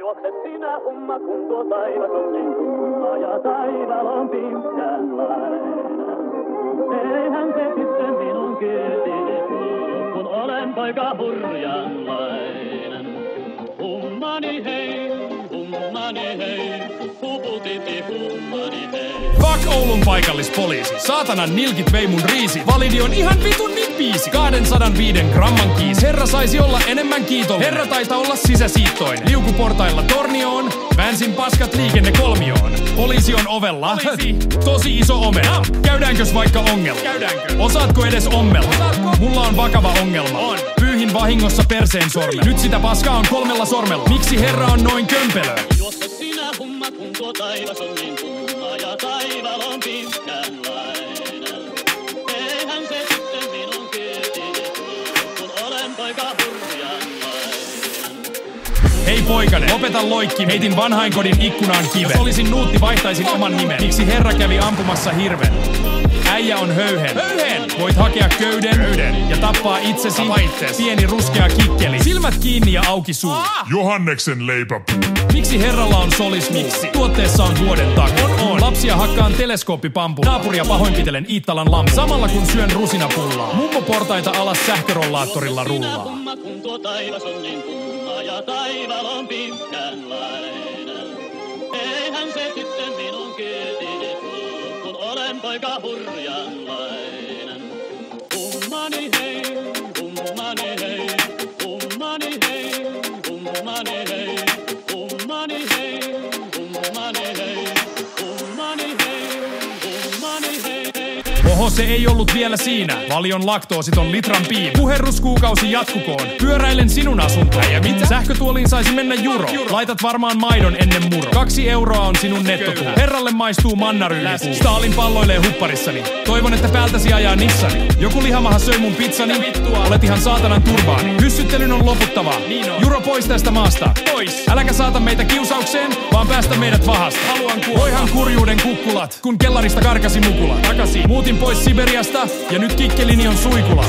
Juokset sinä humma, kun tuo taivas on niin tumma ja taival on pitkänlainen. Eihän se sitten minun kyytini tullut, kun olen poika hurjanlainen. Hummani hei, huputiti hummani hei. Fuck Oulun paikallispoliisi. Saatanan nilkit vei mun riisi. Validi on ihan vitun niin biisi. 205 gramman kiis. Herra saisi olla enemmän kiitollinen. Herra taitaa olla sisäsiittoinen. Liukuportailla tornioon. Väänsin paskat liikennekolmioon. Poliisi on ovella. Poliisi. Tosi iso omena. Käydäänkös vaikka ongella? Käydäänkö? Osaatko edes ommella? Osaatko? Mulla on vakava ongelma. On. Pyyhin vahingossa perseen sormella. Nyt sitä paskaa on 3 sormella. Miksi herra on noin kömpelö? Juokse sinä humma, kun tuo taivas on niin tumma ja taival on pitkänlainen. Eihän se sitten minun kyytini tullut, kun olen poika hurjanlainen. Hei poikanen, lopeta loikki. Heitin vanhainkodin ikkunaan kiven. Jos olisin nuutti, vaihtaisin oman nimen. Miksi herra kävi ampumassa hirven? Äijä on höyhen. Höyhen! Voit hakea köyden. Ja tappaa itsesi. Pieni ruskea kikkeli. Silmät kiinni ja auki suu. Johanneksen leipäpuu. Miksi herralla on solis? Miksi? Tuotteessa on vuoden takia. On. Lapsia hakkaan teleskooppipampulla. Naapuria pahoinpitelen Iittalan lampi. Samalla kun syön rusinapullaa. Mummo portaita alas sähkörollaattorilla rullaa. Humma, kun tuo taivas on niin tumma ja taival on pitkänlainen. Eihän se sitten minun kyytini tullut, kun olen poika hurjanlainen. Hummani hei, hummani hei, hummani hei, hummani hei, hummani hei, hummani hei, hummani hei, hummani hei. Oho, se ei ollut vielä siinä. Valion laktoositon litran piin. Puherruskuukausi jatkukoon. Pyöräilen sinun asuntoon. Ja mitä? Sähkötuoliin saisi mennä juro. Laitat varmaan maidon ennen muro. 2 euroa on sinun nettokulu. Herralle maistuu mannaryylikuu. Stalin palloilee hupparissani. Toivon, että päältäsi ajaa nissani. Joku lihamaha söi mun pizzani. Olet ihan saatanan turbaani. Hyssyttelyn on loputtavaa. Juro pois tästä maasta. Pois. Äläkä saata meitä kiusaukseen, vaan päästä meidät vahasta. Haluan kuolla. Voihan kurjuuden kukkulat, kun kellarista karkasi mukula. Takaisin. Muutin pois Siberiasta ja nyt kikkelini on suikula.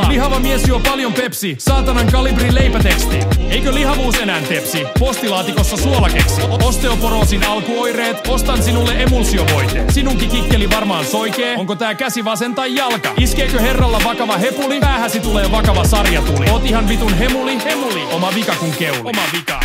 Lihava mies juo paljon pepsi. Saatanan kalibri leipäteksti. Eikö lihavuus enää tepsi? Postilaatikossa suolakeksi. Osteoporoosin alkuoireet. Ostan sinulle emulsiovoite. Sinunkin kikkeli varmaan soikee. Onko tää käsi vasen tai jalka? Iskeekö herralla vakava hepuli? Päähäsi tulee vakava sarjatuli. Oot ihan vitun hemuli. Oma vika kun keuli. Oma vika.